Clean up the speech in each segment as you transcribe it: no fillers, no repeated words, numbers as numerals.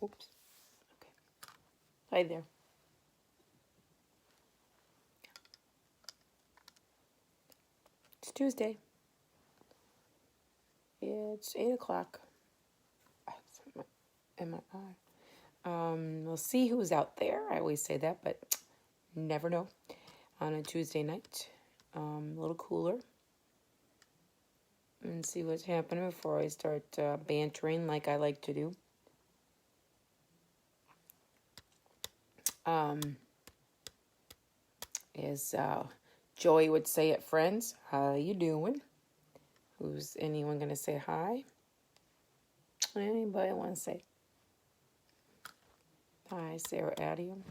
Oops. Okay. Hi there. It's Tuesday. It's 8 o'clock. Am I on? We'll see who's out there. I always say that, but never know. On a Tuesday night, a little cooler. And see what's happening before I start bantering like I like to do. As Joey would say at Friends, how you doing? Who's anyone going to say hi? Anybody want to say hi, Sarah Adium?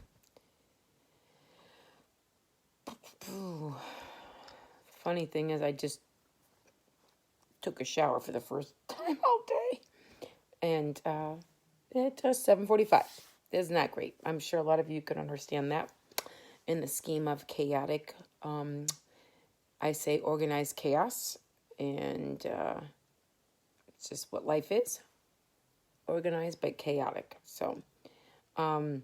Funny thing is, I just took a shower for the first time all day. And it's 7:45. Isn't that great? I'm sure a lot of you could understand that. In the scheme of chaotic, I say organized chaos. And it's just what life is. Organized but chaotic. So we'll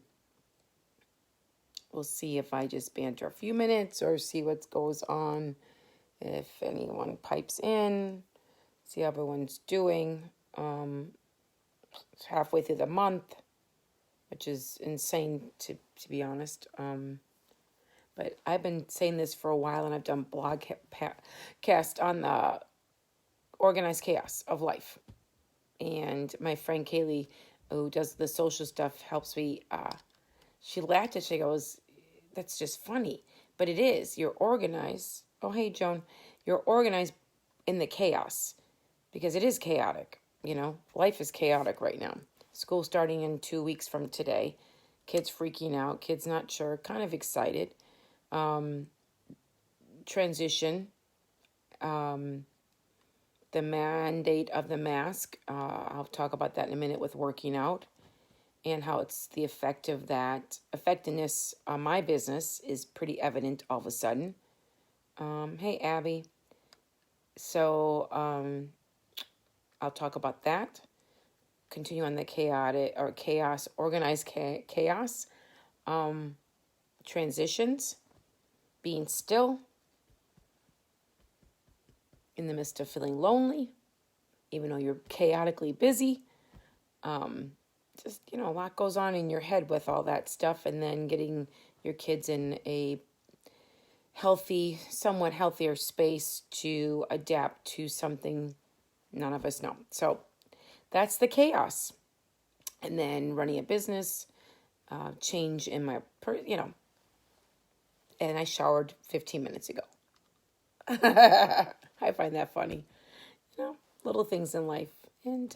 see if I just banter a few minutes or see what goes on. If anyone pipes in, see how everyone's doing. It's halfway through the month, which is insane to be honest. But I've been saying this for a while, and I've done blog cast on the organized chaos of life. And my friend Kaylee, who does the social stuff, helps me. She laughed and she goes, "That's just funny." But it is. You're organized. Oh, hey, Joan. You're organized in the chaos because it is chaotic. You know, life is chaotic right now. School starting in 2 weeks from today. Kids freaking out. Kids not sure. Kind of excited. Transition. The mandate of the mask. I'll talk about that in a minute with working out. And how it's the effect of that. Effectiveness on my business is pretty evident all of a sudden. Hey, Abby. So, I'll talk about that. Continue on the chaos, organized chaos. Transitions. Being still. In the midst of feeling lonely. Even though you're chaotically busy. Just, a lot goes on in your head with all that stuff, and then getting your kids in a healthy, somewhat healthier space to adapt to something none of us know. So that's the chaos. And then running a business, change in my, and I showered 15 minutes ago. I find that funny. Little things in life. And,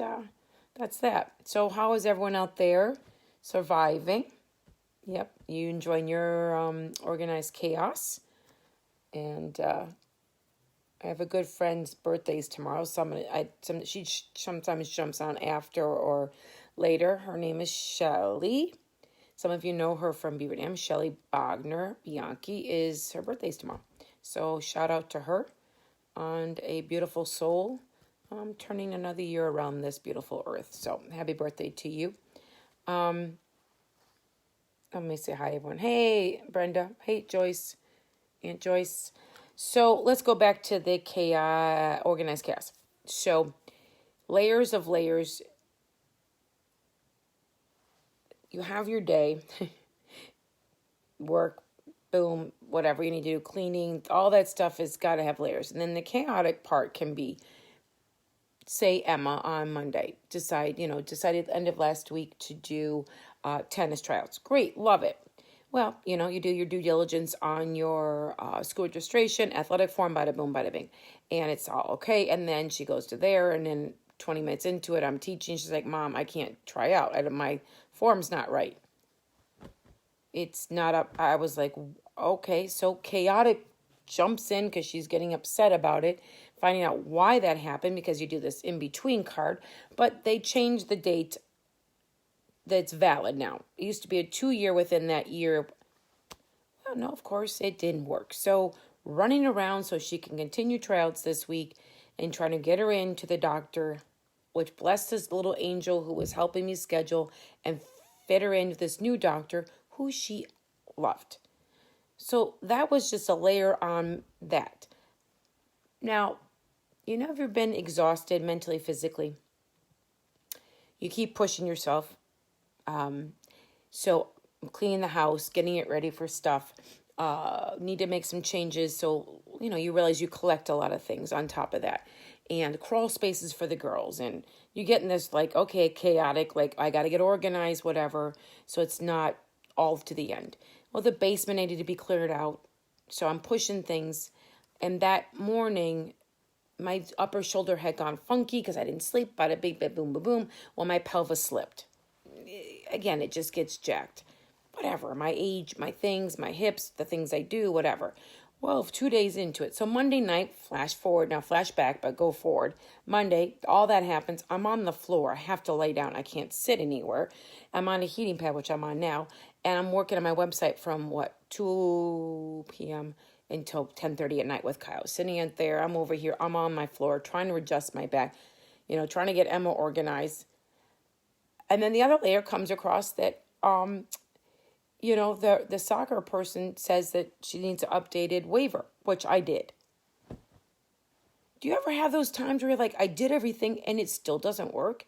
that's that. So how is everyone out there surviving? Yep, you enjoying your organized chaos. And I have a good friend's birthday's tomorrow. She sometimes jumps on after or later. Her name is Shelly. Some of you know her from Beaver Dam. Shelly Bogner Bianchi is her birthday's tomorrow. So shout out to her. And a beautiful soul. Turning another year around this beautiful earth. So happy birthday to you. Let me say hi, everyone. Hey, Brenda. Hey, Joyce. Aunt Joyce. So let's go back to the organized chaos. So layers of layers. You have your day. Work, boom, whatever you need to do, cleaning, all that stuff has got to have layers. And then the chaotic part can be, say Emma on Monday decided at the end of last week to do tennis tryouts. Great, love it. Well, you do your due diligence on your school registration, athletic form, bada boom, bada bing. And it's all okay. And then she goes to there, and then 20 minutes into it, I'm teaching. She's like, "Mom, I can't try out. My form's not right." It's not up. I was like, okay. So chaotic jumps in because she's getting upset about it. Finding out why that happened, because you do this in-between card. But they changed the date that's valid now. It used to be a 2-year within that year. Well, no, of course, it didn't work. So running around so she can continue tryouts this week and trying to get her into the doctor which blessed this little angel who was helping me schedule and fit her in with this new doctor who she loved. So that was just a layer on that. Now, you never been exhausted mentally, physically. You keep pushing yourself. So I'm cleaning the house, getting it ready for stuff. Need to make some changes. So, you realize you collect a lot of things on top of that. And crawl spaces for the girls. And you get in this chaotic, I got to get organized, whatever. So it's not all to the end. Well, the basement needed to be cleared out. So I'm pushing things. And that morning, my upper shoulder had gone funky because I didn't sleep. Bada big, boom, boom, boom. Well, my pelvis slipped. Again, it just gets jacked. Whatever, my age, my things, my hips, the things I do, whatever. Well, 2 days into it. So Monday night, flash forward, now flash back, but go forward. Monday, all that happens. I'm on the floor. I have to lay down. I can't sit anywhere. I'm on a heating pad, which I'm on now. And I'm working on my website from 2 p.m. until 10:30 at night with Kyle. Sitting out there, I'm over here. I'm on my floor trying to adjust my back, trying to get Emma organized. And then the other layer comes across that, the soccer person says that she needs an updated waiver, which I did. Do you ever have those times where you're like, I did everything and it still doesn't work?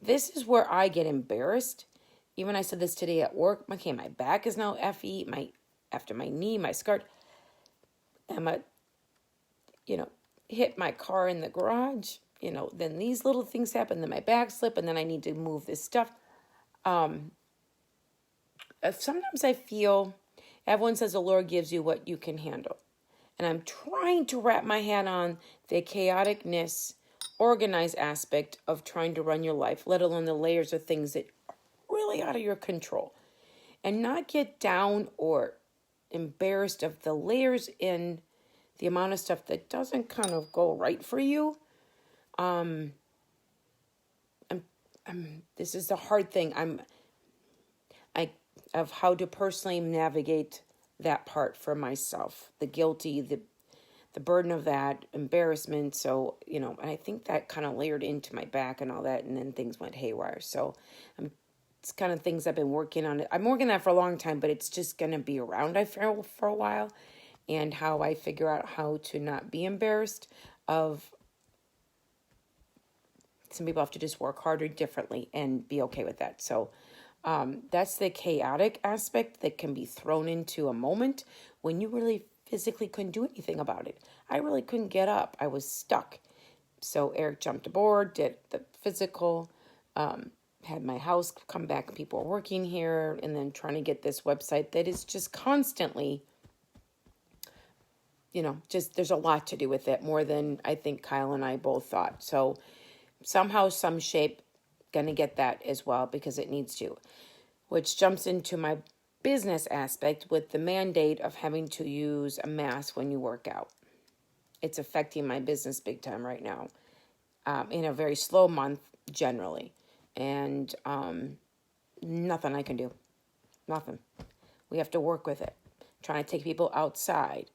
This is where I get embarrassed. Even I said this today at work. Okay, my back is now FE, after my knee, my skirt. Emma, hit my car in the garage. Then these little things happen. Then my back slip, and then I need to move this stuff. Sometimes I feel everyone says the Lord gives you what you can handle. And I'm trying to wrap my head on the chaoticness, organized aspect of trying to run your life, let alone the layers of things that are really out of your control. And not get down or embarrassed of the layers in the amount of stuff that doesn't kind of go right for you. This is the hard thing. Of how to personally navigate that part for myself, the guilty, the burden of that, embarrassment. So, and I think that kind of layered into my back and all that, and then things went haywire. So it's kind of things I've been working on. I'm working on that for a long time, but it's just going to be around, I feel, for a while. And how I figure out how to not be embarrassed of some people have to just work harder differently and be okay with that. So that's the chaotic aspect that can be thrown into a moment when you really physically couldn't do anything about it. I really couldn't get up. I was stuck. So Eric jumped aboard, did the physical, had my house come back. People are working here, and then trying to get this website that is just constantly, just there's a lot to do with it, more than I think Kyle and I both thought. So somehow, some shape, going to get that as well because it needs to, which jumps into my business aspect with the mandate of having to use a mask when you work out. It's affecting my business big time right now, in a very slow month generally, and nothing I can do. Nothing. We have to work with it. Trying to take people outside,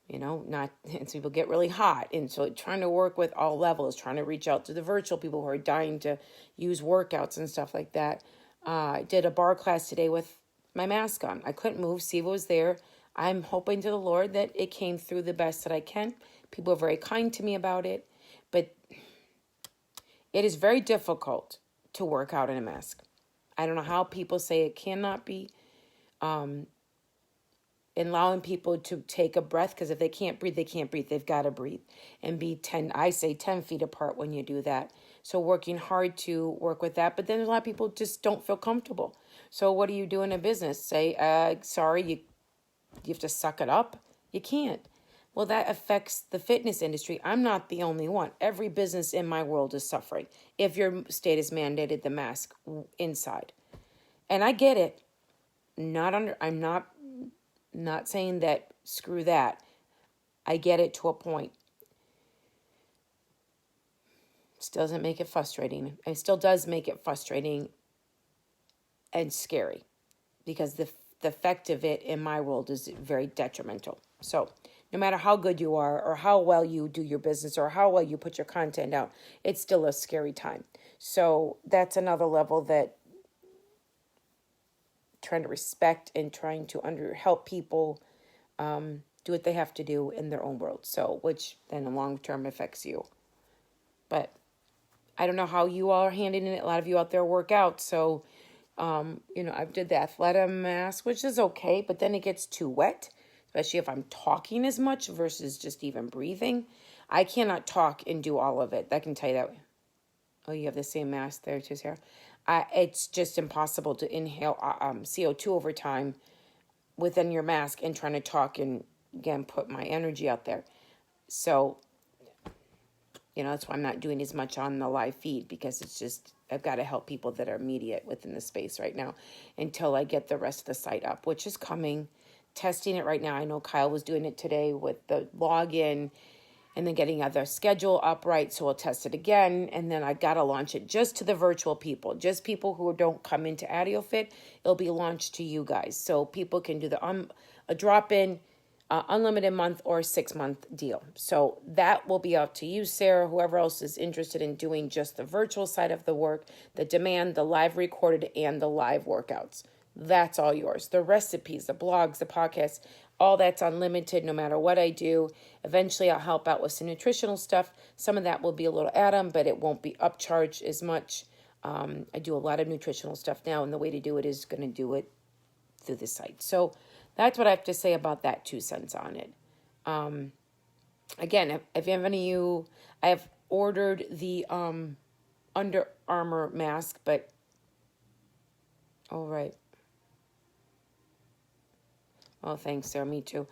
not, and so people get really hot. And so trying to work with all levels, trying to reach out to the virtual people who are dying to use workouts and stuff like that. I did a bar class today with my mask on. I couldn't move. Siva was there. I'm hoping to the Lord that it came through the best that I can. People are very kind to me about it, but it is very difficult to work out in a mask. I don't know how people say it cannot be, allowing people to take a breath, because if they can't breathe, they can't breathe. They've got to breathe and be 10 feet apart when you do that. So working hard to work with that. But then a lot of people just don't feel comfortable. So what do you do in a business? Say, sorry, you have to suck it up? You can't. Well, that affects the fitness industry. I'm not the only one. Every business in my world is suffering if your state has mandated the mask inside. And I get it. I'm not saying that, screw that. I get it to a point. Still doesn't make it frustrating. It still does make it frustrating and scary because the effect of it in my world is very detrimental. So no matter how good you are or how well you do your business or how well you put your content out, it's still a scary time. So that's another level that trying to respect and trying to help people do what they have to do in their own world. So, which then in long term affects you. But I don't know how you all are handling it. A lot of you out there work out. So, I did the athletic mask, which is okay, but then it gets too wet, especially if I'm talking as much versus just even breathing. I cannot talk and do all of it. I can tell you that. Oh, you have the same mask there too, Sarah. It's just impossible to inhale CO2 over time within your mask and trying to talk and, again, put my energy out there. So, that's why I'm not doing as much on the live feed, because it's just, I've got to help people that are immediate within the space right now until I get the rest of the site up, which is coming. Testing it right now. I know Kyle was doing it today with the login and then getting the schedule up right. So we'll test it again. And then I got to launch it just to the virtual people, just people who don't come into AdioFit. It'll be launched to you guys. So people can do a drop-in, unlimited month or 6-month deal. So that will be up to you, Sarah, whoever else is interested in doing just the virtual side of the work, the demand, the live recorded, and the live workouts. That's all yours. The recipes, the blogs, the podcasts, all that's unlimited no matter what I do. Eventually, I'll help out with some nutritional stuff. Some of that will be a little add-on, but it won't be upcharged as much. I do a lot of nutritional stuff now, and the way to do it is going to do it through the site. So that's what I have to say about that 2 cents on it. Again, if you have any of you, I have ordered the Under Armour mask, but, all right. Oh, thanks, Sarah. Me too.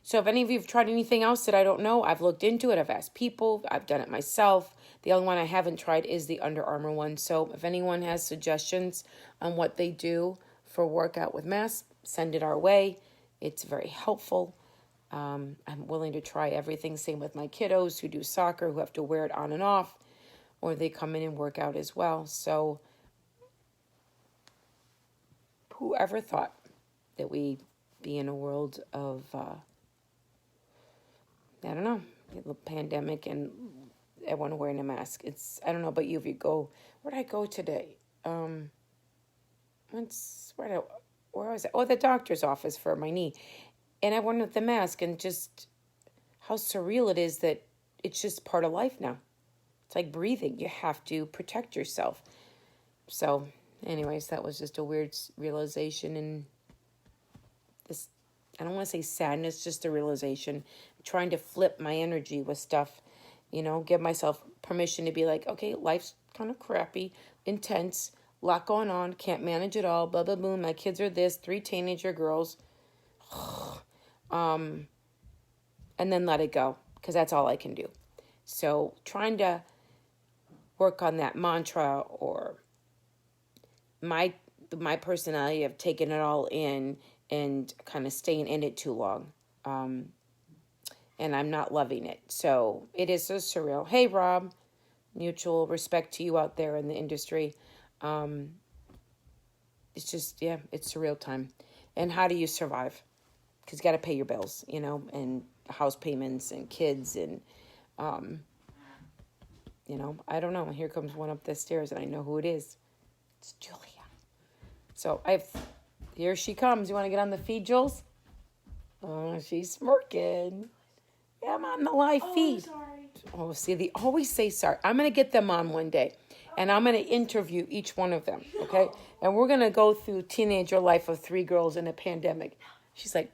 So if any of you have tried anything else that I don't know, I've looked into it. I've asked people. I've done it myself. The only one I haven't tried is the Under Armour one. So if anyone has suggestions on what they do for workout with masks, send it our way. It's very helpful. I'm willing to try everything. Same with my kiddos who do soccer, who have to wear it on and off, or they come in and work out as well. So whoever thought that we be in a world of, I don't know, the pandemic and everyone wearing a mask. I don't know about you, if you go, where'd I go today? Where was it? Oh, the doctor's office for my knee. And I went with the mask, and just how surreal it is that it's just part of life now. It's like breathing. You have to protect yourself. So anyways, that was just a weird realization, and this, I don't want to say sadness, just a realization. I'm trying to flip my energy with stuff, give myself permission to be like, okay, life's kind of crappy, intense, a lot going on, can't manage it all, blah, blah, blah. My kids are this, 3 teenager girls. And then let it go, because that's all I can do. So trying to work on that mantra, or my personality of taking it all in and kind of staying in it too long. And I'm not loving it. So it is so surreal. Hey, Rob, mutual respect to you out there in the industry. It's just, it's surreal time. And how do you survive? Because you got to pay your bills, and house payments and kids. And, I don't know. Here comes one up the stairs, and I know who it is. It's Julia. So here she comes. You want to get on the feed, Jules? Oh, she's smirking. Yeah, I'm on the live feed. Sorry. Oh, see, they always say sorry. I'm going to get them on one day, and I'm going to interview each one of them, okay? And we're going to go through teenager life of 3 girls in a pandemic. She's like,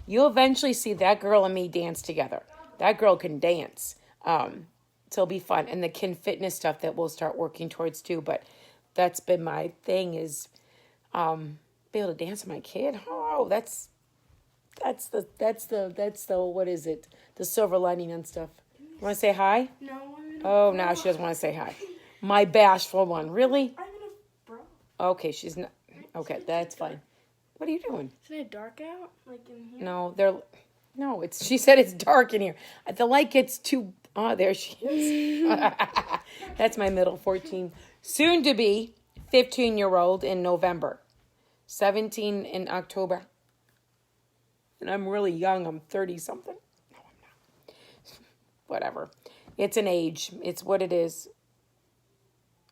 You'll eventually see that girl and me dance together. That girl can dance. So it'll be fun. And the kin fitness stuff that we'll start working towards too. But that's been my thing, is be able to dance with my kid. Oh, that's the what is it? The silver lining and stuff. You want to say hi? No. Oh, now she doesn't want to say hi. My bashful one. Really? I'm in a bra. Okay, she's not. Okay, that's fine. What are you doing? Isn't it dark out? Like in here? No, she said it's dark in here. The light gets too, there she is. That's my middle 14, soon to be 15-year-old in November, 17 in October. And I'm really young, I'm 30 something. whatever. It's an age. It's what it is.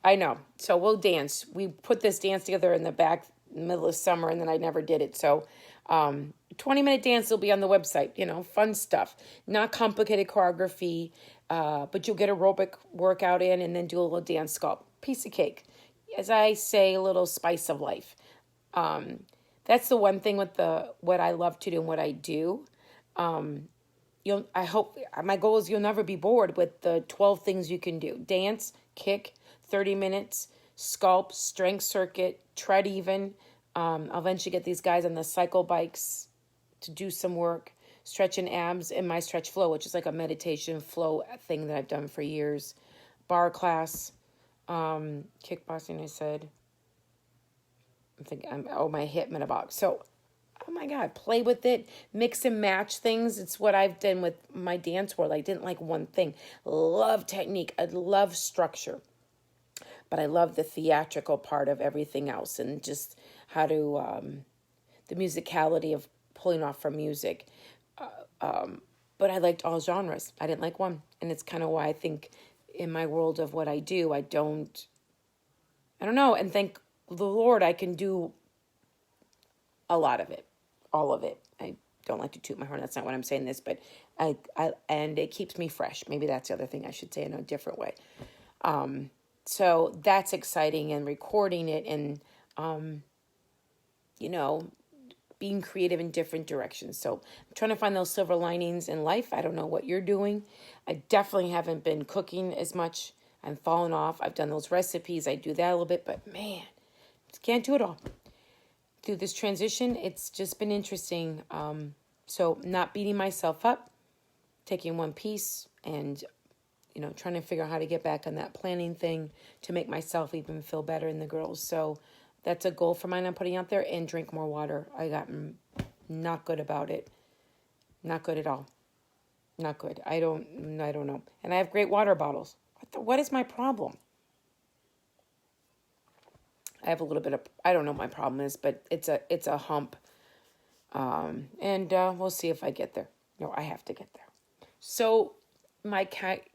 I know. So we'll dance. We put this dance together in the back middle of summer, and then I never did it. So 20-minute dance will be on the website, fun stuff. Not complicated choreography, but you'll get aerobic workout in and then do a little dance sculpt. Piece of cake. As I say, a little spice of life. That's the one thing with what I love to do and what I do. I hope, my goal is you'll never be bored with the 12 things you can do. Dance, kick, 30 minutes, sculpt, strength circuit, tread even. I'll eventually get these guys on the cycle bikes to do some work, stretching abs in my stretch flow, which is like a meditation flow thing that I've done for years. Bar class, kickboxing, I said. I'm thinking, my hip metabolic. So, oh my God, play with it, mix and match things. It's what I've done with my dance world. I didn't like one thing. Love technique. I love structure. But I love the theatrical part of everything else and just how to, the musicality of pulling off from music. But I liked all genres. I didn't like one. And it's kind of why I think in my world of what I do, I don't know. And thank the Lord, I can do a lot of it, all of it. I don't like to toot my horn. That's not what I'm saying this, but and it keeps me fresh. Maybe that's the other thing I should say in a different way. So that's exciting, and recording it and, being creative in different directions. So I'm trying to find those silver linings in life. I don't know what you're doing. I definitely haven't been cooking as much. I'm falling off. I've done those recipes. I do that a little bit, but man, can't do it all. Through this transition, it's just been interesting. So not beating myself up, taking one piece and, trying to figure out how to get back on that planning thing to make myself even feel better in the girls. So that's a goal for mine I'm putting out there, and drink more water. I got not good about it. Not good at all. Not good. I don't know. And I have great water bottles. What is my problem? I have a little bit of, I don't know what my problem is, but it's a hump. And we'll see if I get there. No, I have to get there. So my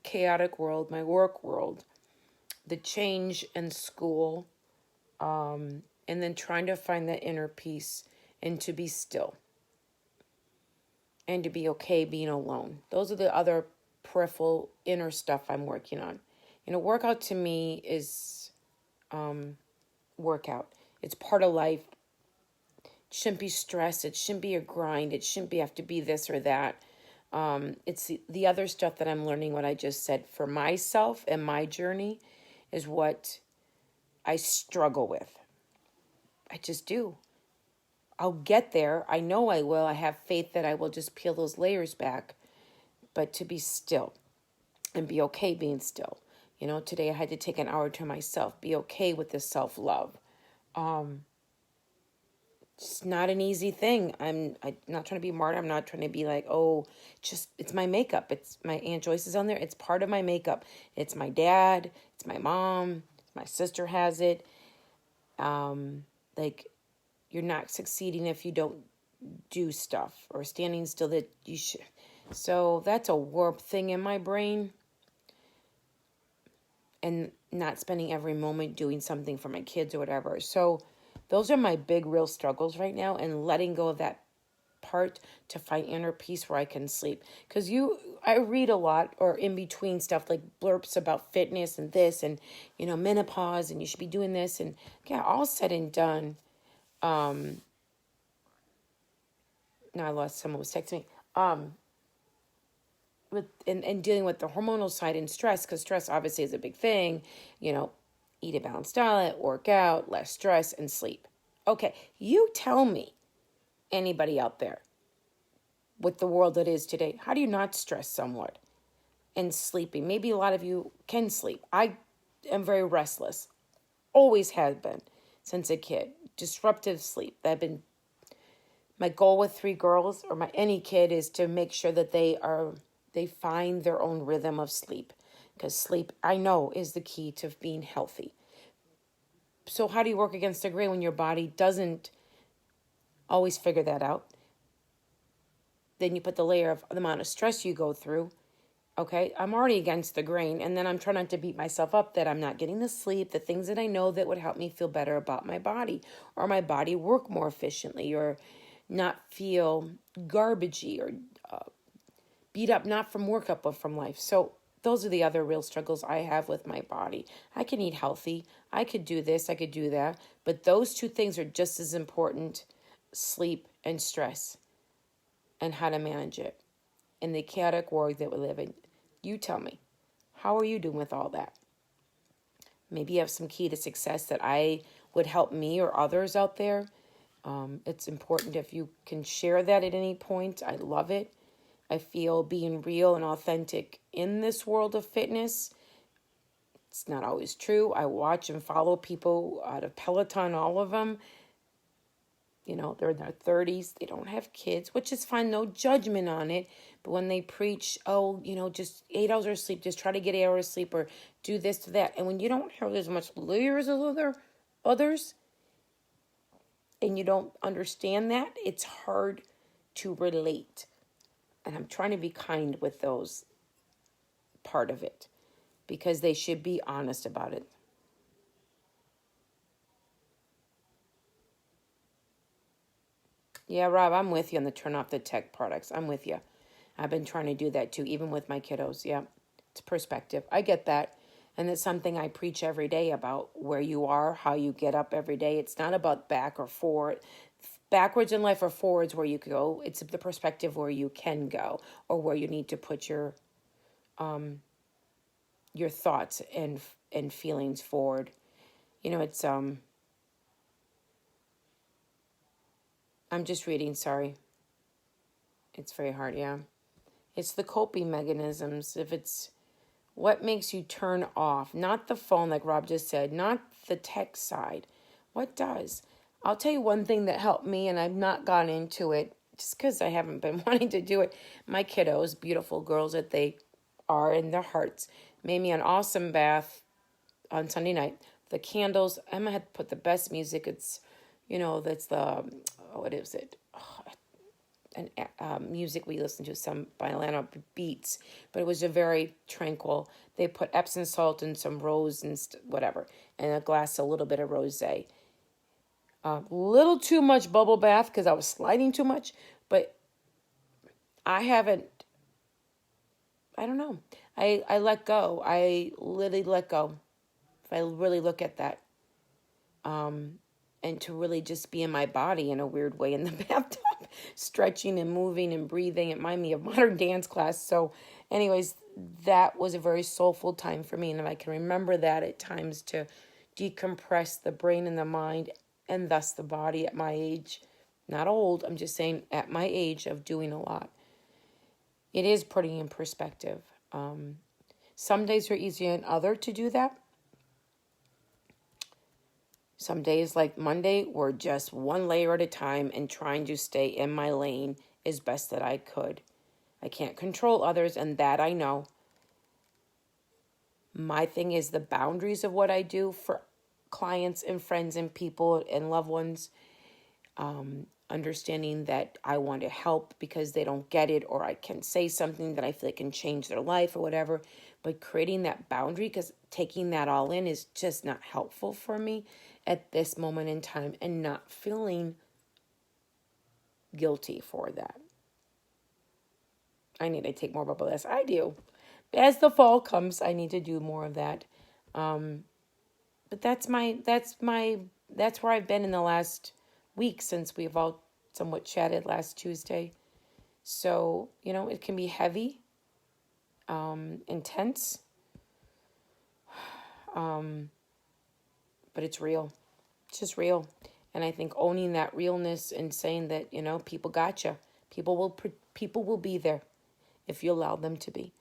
chaotic world, my work world, the change in school, and then trying to find that inner peace and to be still and to be okay being alone. Those are the other peripheral inner stuff I'm working on. Workout to me is workout. It's part of life. It shouldn't be stress. It shouldn't be a grind. It shouldn't have to be this or that. It's the other stuff that I'm learning, what I just said for myself and my journey is what I struggle with. I just do. I'll get there. I know I will. I have faith that I will just peel those layers back. But to be still and be okay being still. Today I had to take an hour to myself. Be okay with the self-love. It's not an easy thing. I'm not trying to be martyr. I'm not trying to be like, it's my makeup. It's my Aunt Joyce is on there. It's part of my makeup. It's my dad. It's my mom. My sister has it. You're not succeeding if you don't do stuff or standing still that you should. So that's a warped thing in my brain. And not spending every moment doing something for my kids or whatever. So those are my big, real struggles right now, and letting go of that part to find inner peace where I can sleep. Because I read a lot or in between stuff like blurps about fitness and this and, menopause and you should be doing this. And yeah, all said and done. Now I lost someone was texting me. And dealing with the hormonal side and stress, because stress obviously is a big thing, eat a balanced diet, work out, less stress, and sleep. Okay, you tell me, anybody out there, with the world that is today, how do you not stress somewhat? And sleeping, maybe a lot of you can sleep. I am very restless, always have been since a kid. Disruptive sleep. My goal with 3 girls, or any kid, is to make sure that they find their own rhythm of sleep, because sleep, I know, is the key to being healthy. So how do you work against the grain when your body doesn't always figure that out? Then you put the layer of the amount of stress you go through. Okay, I'm already against the grain, and then I'm trying not to beat myself up that I'm not getting the sleep, the things that I know that would help me feel better about my body, or my body work more efficiently, or not feel garbagey or beat up, not from work but from life. So those are the other real struggles I have with my body. I can eat healthy, I could do this, I could do that, but those two things are just as important: sleep and stress, and how to manage it in the chaotic world that we live in. You tell me, how are you doing with all that? Maybe you have some key to success that I would help me or others out there. It's important if you can share that at any point. I love it. I feel being real and authentic in this world of fitness. It's not always true. I watch and follow people out of Peloton, all of them. You know, they're in their 30s. They don't have kids, which is fine. No judgment on it. But when they preach, oh, you know, just 8 hours of sleep, just try to get 8 hours of sleep, or do this, to that. And when you don't have as much layers as others, and you don't understand that, it's hard to relate. And I'm trying to be kind with those part of it, because they should be honest about it. Yeah, Rob, I'm with you on the turn off the tech products. I'm with you. I've been trying to do that too, even with my kiddos. Yeah, it's perspective. I get that. And it's something I preach every day about where you are, how you get up every day. It's not about back or forward. Backwards in life or forwards where you go. It's the perspective where you can go, or where you need to put your thoughts and feelings forward. You know, it's I'm just reading, sorry. It's very hard, yeah. It's the coping mechanisms. If it's what makes you turn off, not the phone, like Rob just said, not the tech side. What does? I'll tell you one thing that helped me, and I've not gone into it just because I haven't been wanting to do it. My kiddos, beautiful girls that they are in their hearts, made me an awesome bath on Sunday night. The candles, Emma had put the best music. It's, you know, that's the, what is it? And music we listened to, some by Atlanta Beats, but it was a very tranquil. They put Epsom salt and some rose and whatever, and a glass, a little bit of rosé. Little too much bubble bath because I was sliding too much, but I haven't. I don't know. I let go. I literally let go. If I really look at that, and to really just be in my body in a weird way in the bathtub, stretching and moving and breathing. It reminded me of modern dance class. So anyways, that was a very soulful time for me. And if I can remember that at times to decompress the brain and the mind, and thus the body at my age, not old, I'm just saying at my age of doing a lot, it is putting in perspective. Some days are easier than other to do that. Some days like Monday were just one layer at a time and trying to stay in my lane as best that I could. I can't control others, and that I know. My thing is the boundaries of what I do for clients and friends and people and loved ones. Understanding that I want to help because they don't get it, or I can say something that I feel like can change their life or whatever. But creating that boundary, because taking that all in is just not helpful for me at this moment in time, and not feeling guilty for that. I need to take more bubble baths. I do. As the fall comes, I need to do more of that. But that's where I've been in the last week since we've all somewhat chatted last Tuesday. So, you know, it can be heavy, intense, but it's real. It's just real. And I think owning that realness and saying that, you know, people got you. People will be there if you allow them to be.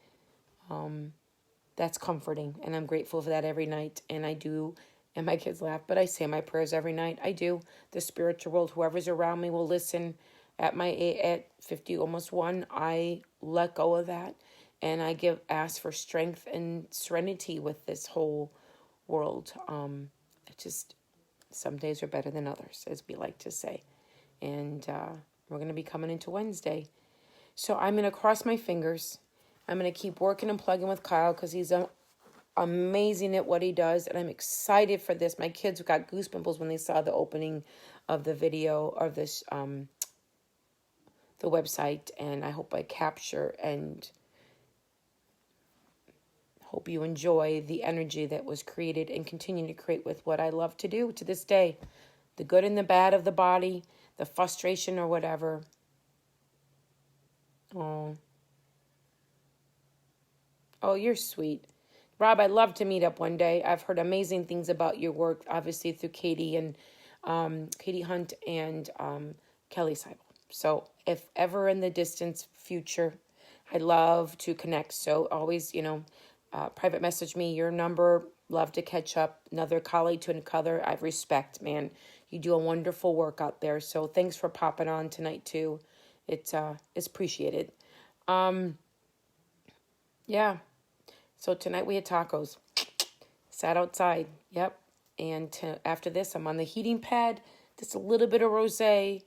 That's comforting, and I'm grateful for that every night. And I do, and my kids laugh, but I say my prayers every night. I do. The spiritual world, whoever's around me will listen. At 50, almost 1, I let go of that, and I ask for strength and serenity with this whole world. Some days are better than others, as we like to say. And we're going to be coming into Wednesday. So I'm going to cross my fingers. I'm going to keep working and plugging with Kyle because he's amazing at what he does. And I'm excited for this. My kids got goosebumps when they saw the opening of the video of this, the website. And I hope I capture and hope you enjoy the energy that was created and continue to create with what I love to do to this day. The good and the bad of the body, the frustration or whatever. Oh, you're sweet. Rob, I'd love to meet up one day. I've heard amazing things about your work, obviously through Katie and Katie Hunt and Kelly Seibel. So if ever in the distant future, I'd love to connect. So always, private message me your number. Love to catch up. Another colleague to another. I respect, man. You do a wonderful work out there. So thanks for popping on tonight too. It's appreciated. Yeah. So tonight we had tacos. Sat outside. Yep. And after this, I'm on the heating pad. Just a little bit of rosé.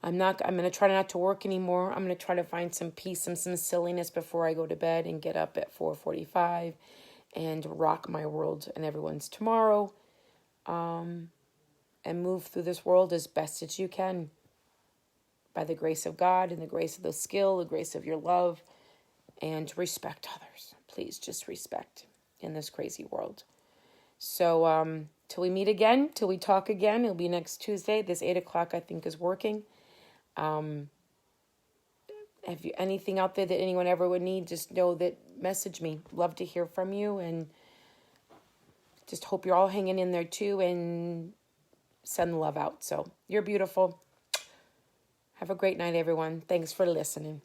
I'm going to try not to work anymore. I'm going to try to find some peace and some silliness before I go to bed and get up at 4:45 and rock my world and everyone's tomorrow. And move through this world as best as you can. By the grace of God and the grace of the skill, the grace of your love, and respect others. Please just respect in this crazy world. So till we meet again, till we talk again, it'll be next Tuesday. This 8 o'clock I think is working. If you anything out there that anyone ever would need, just know that message me. Love to hear from you, and just hope you're all hanging in there too, and send the love out. So you're beautiful. Have a great night, everyone. Thanks for listening.